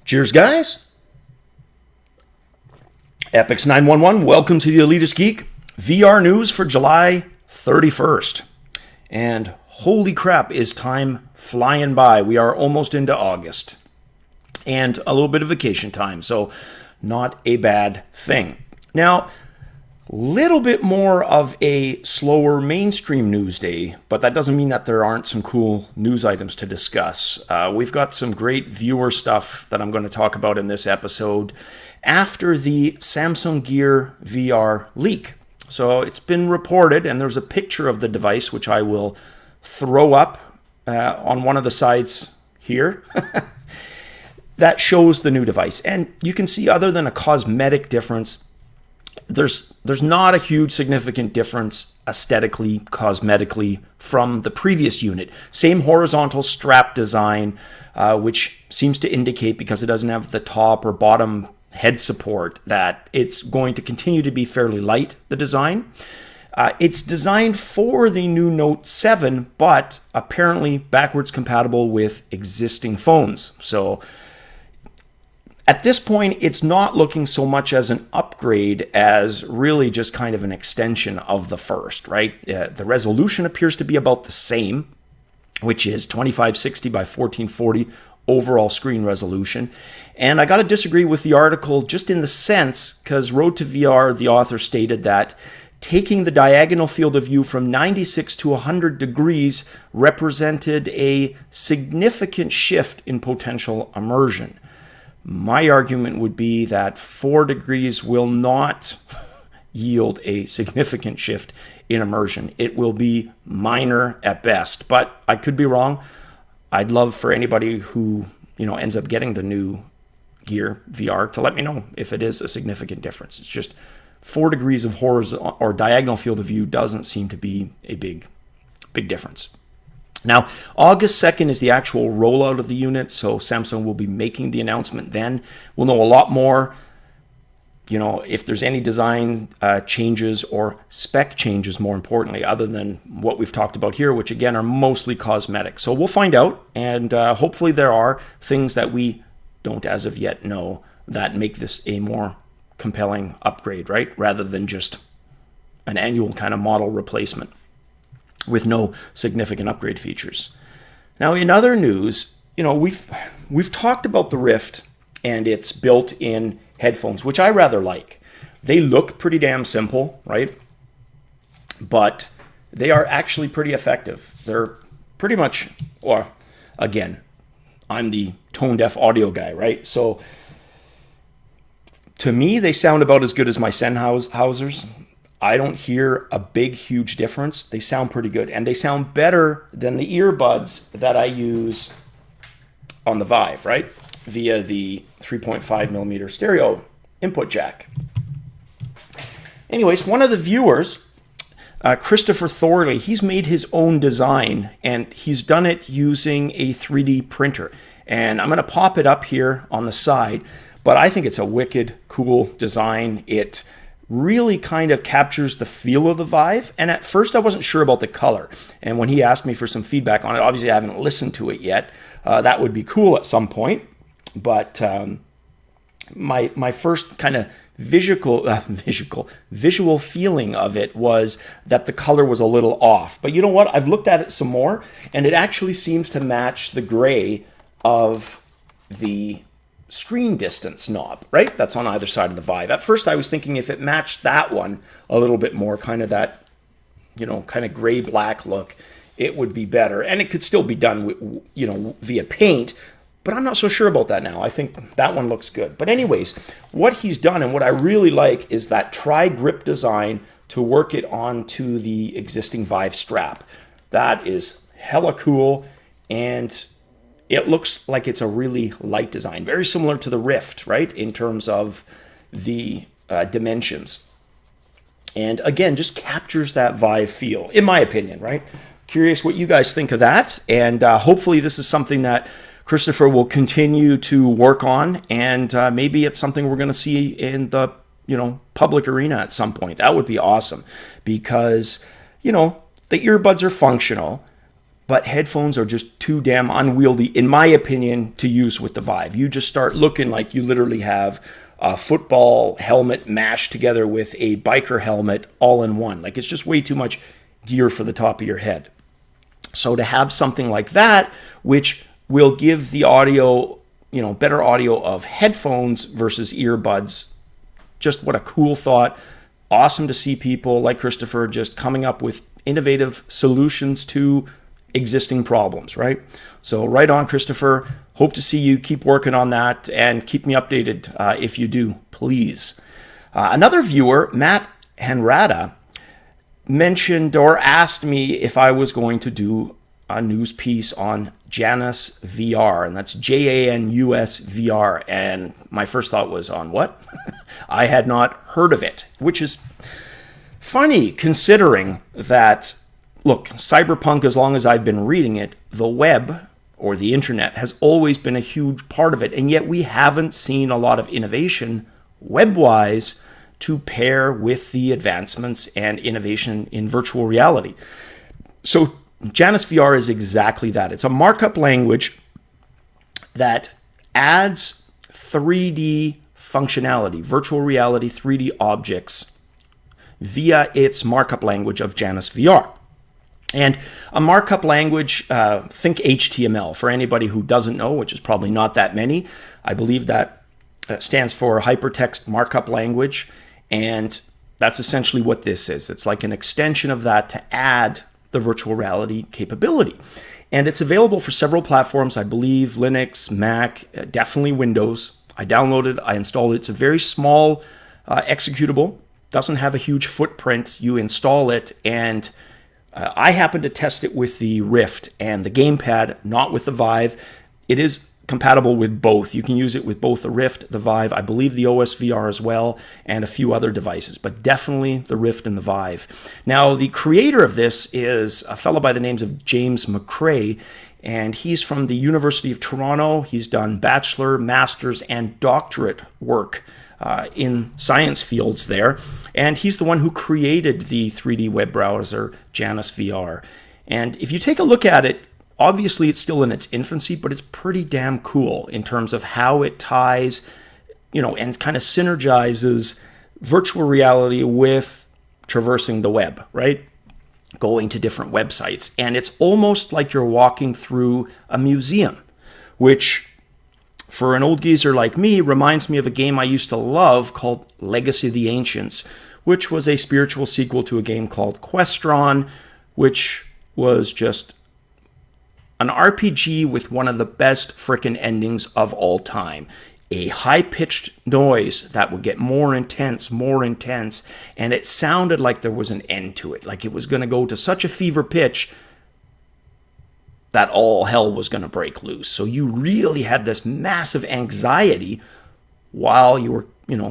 Cheers, guys. Epix911, welcome to the Elitist Geek VR news for July 31st. And holy crap, is time flying by. We are almost into August. And a little bit of vacation time, so not a bad thing. Now, little bit more of a slower mainstream news day, but that doesn't mean that there aren't some cool news items to discuss. We've got some great viewer stuff that I'm going to talk about in this episode after the Samsung Gear VR leak. So it's been reported, and there's a picture of the device, which I will throw up on one of the sides here, that shows the new device. And you can see, other than a cosmetic difference, there's not a huge significant difference aesthetically, cosmetically from the previous unit. Same horizontal strap design, which seems to indicate, because it doesn't have the top or bottom head support, that it's going to continue to be fairly light, the design. It's designed for the new Note 7, but apparently backwards compatible with existing phones. So at this point, it's not looking so much as an upgrade as really just kind of an extension of the first, right? The resolution appears to be about the same, which is 2560 by 1440 overall screen resolution. And I got to disagree with the article just in the sense, because Road to VR, the author stated that taking the diagonal field of view from 96 to 100 degrees represented a significant shift in potential immersion. My argument would be that 4 degrees will not yield a significant shift in immersion. It will be minor at best, but I could be wrong. I'd love for anybody who, ends up getting the new Gear VR to let me know if it is a significant difference. It's just 4 degrees of horizontal or diagonal field of view doesn't seem to be a big difference. Now, August 2nd is the actual rollout of the unit, so Samsung will be making the announcement then. We'll know a lot more, if there's any design changes or spec changes, more importantly, other than what we've talked about here, which again are mostly cosmetic. So we'll find out, and hopefully there are things that we don't as of yet know that make this a more compelling upgrade, right? Rather than just an annual kind of model replacement with no significant upgrade features. Now, in other news, we've talked about the Rift and its built-in headphones, which I rather like. They look pretty damn simple, right? But they are actually pretty effective. They're pretty much, or again, I'm the tone-deaf audio guy, right? So to me, they sound about as good as my Sennheisers. I don't hear a big, huge difference. They sound pretty good. And they sound better than the earbuds that I use on the Vive, right? Via the 3.5 millimeter stereo input jack. Anyways, one of the viewers, Christopher Thorley, he's made his own design, and he's done it using a 3D printer. And I'm going to pop it up here on the side, but I think it's a wicked cool design. It really kind of captures the feel of the Vive. And at first I wasn't sure about the color. And when he asked me for some feedback on it, obviously I haven't listened to it yet. That would be cool at some point. But my first kind of visual feeling of it was that the color was a little off. But you know what? I've looked at it some more, and it actually seems to match the gray of the screen distance knob, right? That's on either side of the Vive. At first I was thinking if it matched that one a little bit more, kind of that, kind of gray black look, it would be better. And it could still be done, via paint, but I'm not so sure about that now. I think that one looks good. But anyways, what he's done and what I really like is that tri-grip design to work it onto the existing Vive strap. That is hella cool, and it looks like it's a really light design, very similar to the Rift, right, in terms of the dimensions. And again, just captures that Vive feel, in my opinion, right? Curious what you guys think of that. And hopefully this is something that Christopher will continue to work on, and maybe it's something we're going to see in the public arena at some point. That would be awesome, because the earbuds are functional. but headphones are just too damn unwieldy, in my opinion, to use with the Vive. You just start looking like you literally have a football helmet mashed together with a biker helmet all in one. Like, it's just way too much gear for the top of your head. So to have something like that, which will give the audio, better audio of headphones versus earbuds, just what a cool thought. Awesome to see people like Christopher just coming up with innovative solutions to existing problems, right? So right on, Christopher. Hope to see you keep working on that, and keep me updated if you do, please. Another viewer, Matt Hanratta, mentioned or asked me if I was going to do a news piece on JanusVR, and that's JanusVR. And my first thought was, on what? I had not heard of it, which is funny considering that, look, cyberpunk, as long as I've been reading it, the web or the internet has always been a huge part of it, and yet we haven't seen a lot of innovation web-wise to pair with the advancements and innovation in virtual reality. So JanusVR is exactly that. It's a markup language that adds 3D functionality, virtual reality 3D objects, via its markup language of JanusVR. And a markup language, think HTML. For anybody who doesn't know, which is probably not that many, I believe that stands for Hypertext Markup Language. And that's essentially what this is. It's like an extension of that to add the virtual reality capability. And it's available for several platforms, I believe Linux, Mac, definitely Windows. I downloaded, I installed it. It's a very small executable, doesn't have a huge footprint. You install it, and I happen to test it with the Rift and the gamepad, not with the Vive. It is compatible with both. You can use it with both the Rift, the Vive, I believe the OS VR as well, and a few other devices, but definitely the Rift and the Vive. Now, the creator of this is a fellow by the names of James McCrae, and he's from the University of Toronto. He's done bachelor, master's, and doctorate work in science fields there. And he's the one who created the 3D web browser, JanusVR. And if you take a look at it, obviously it's still in its infancy, but it's pretty damn cool in terms of how it ties, and kind of synergizes virtual reality with traversing the web, right? Going to different websites. And it's almost like you're walking through a museum, which for an old geezer like me reminds me of a game I used to love called Legacy of the Ancients, which was a spiritual sequel to a game called Questron, which was just an RPG with one of the best frickin' endings of all time. A high-pitched noise that would get more intense, and it sounded like there was an end to it, like it was going to go to such a fever pitch that all hell was going to break loose. So you really had this massive anxiety while you were,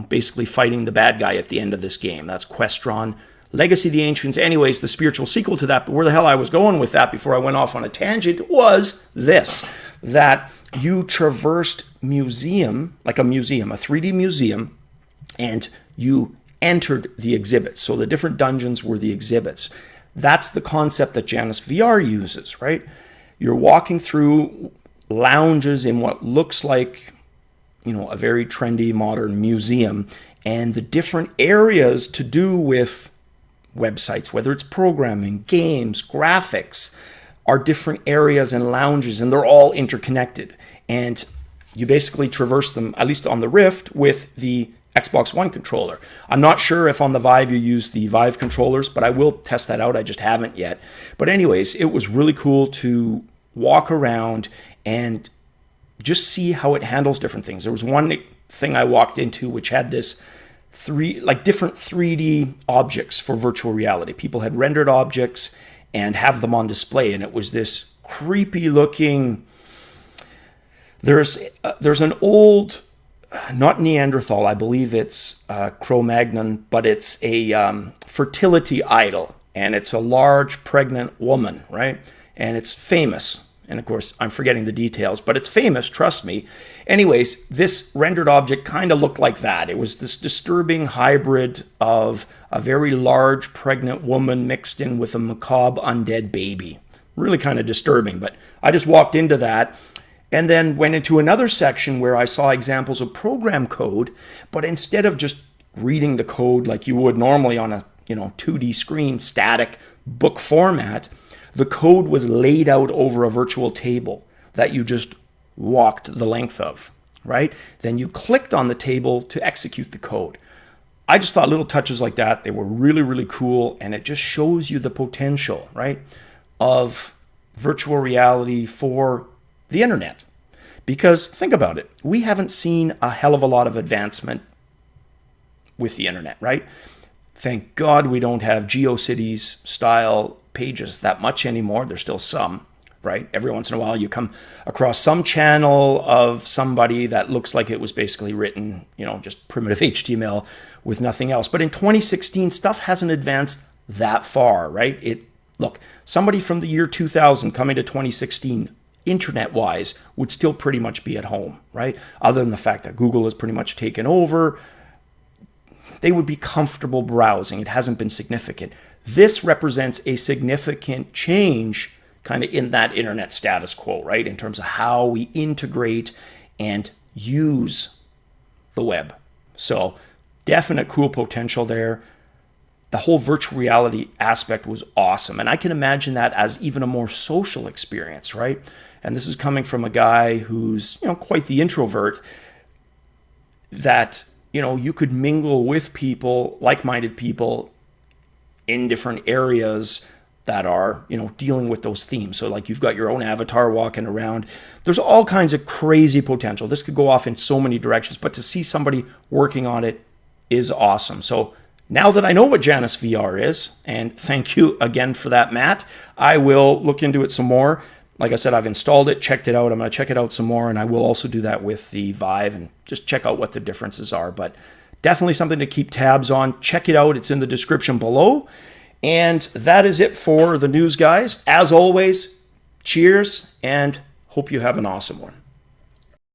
basically fighting the bad guy at the end of this game. That's Questron, Legacy of the Ancients. Anyways, the spiritual sequel to that, but where the hell I was going with that before I went off on a tangent was this, that you traversed museum, like a museum, a 3D museum, and you entered the exhibits. So the different dungeons were the exhibits. That's the concept that JanusVR uses, right? You're walking through lounges in what looks like, a very trendy modern museum, and the different areas to do with websites, whether it's programming, games, graphics, are different areas and lounges, and they're all interconnected. And you basically traverse them, at least on the Rift, with the Xbox One controller. I'm not sure if on the Vive you use the Vive controllers, but I will test that out. I just haven't yet. But anyways, it was really cool to walk around and just see how it handles different things. There was one thing I walked into which had this different 3D objects for virtual reality. People had rendered objects and have them on display, and it was this creepy looking. There's an old, not Neanderthal, I believe it's Cro-Magnon, but it's a fertility idol, and it's a large pregnant woman, right? And it's famous. And of course, I'm forgetting the details, but it's famous, trust me. Anyways, this rendered object kind of looked like that. It was this disturbing hybrid of a very large pregnant woman mixed in with a macabre undead baby. really kind of disturbing. But I just walked into that and then went into another section where I saw examples of program code, but instead of just reading the code like you would normally on a 2D screen, static book format, the code was laid out over a virtual table that you just walked the length of, right? Then you clicked on the table to execute the code. I just thought little touches like that, they were really, really cool, and it just shows you the potential, right, of virtual reality for the internet. Because think about it, we haven't seen a hell of a lot of advancement with the internet, right? Thank God we don't have GeoCities style pages that much anymore. There's still some, right? Every once in a while you come across some channel of somebody that looks like it was basically written, just primitive HTML with nothing else. But in 2016, stuff hasn't advanced that far, right? Look, somebody from the year 2000 coming to 2016, internet-wise, would still pretty much be at home, right? Other than the fact that Google has pretty much taken over, they would be comfortable browsing. It hasn't been significant. This represents a significant change kind of in that internet status quo, right? In terms of how we integrate and use the web. So definite cool potential there. The whole virtual reality aspect was awesome. And I can imagine that as even a more social experience, right? And this is coming from a guy who's, quite the introvert, that you could mingle with people, like-minded people in different areas that are, dealing with those themes. So like you've got your own avatar walking around. There's all kinds of crazy potential. This could go off in so many directions, but to see somebody working on it is awesome. So now that I know what JanusVR is, and thank you again for that, Matt, I will look into it some more. Like I said, I've installed it, checked it out. I'm going to check it out some more, and I will also do that with the Vive and just check out what the differences are. But definitely something to keep tabs on. Check it out. It's in the description below. And that is it for the news, guys. As always, cheers, and hope you have an awesome one.